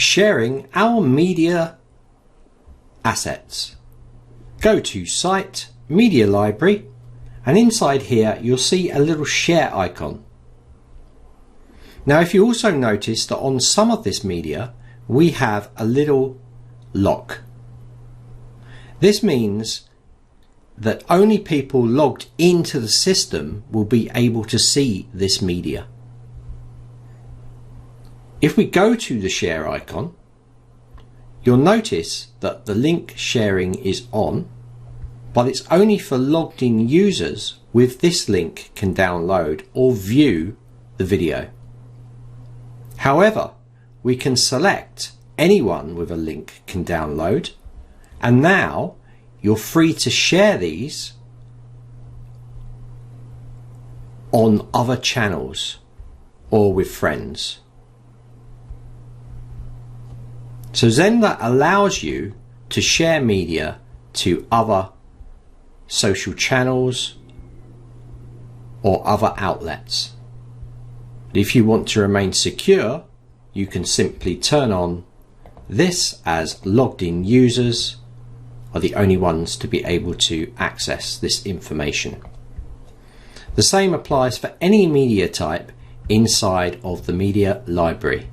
sharing our media assets. Go to Site, Media Library, and inside here you'll see a little share icon. Now if you also notice that on some of this media we have a little lock. This means that only people logged into the system will be able to see this media. If we go to the share icon, you'll notice that the link sharing is on, but it's only for logged in users with this link can download or view the video. However, we can select anyone with a link can download, and now you're free to share these on other channels or with friends. So Zenler allows you to share media to other social channels or other outlets. If you want to remain secure, you can simply turn on this as logged in users are the only ones to be able to access this information. The same applies for any media type inside of the media library.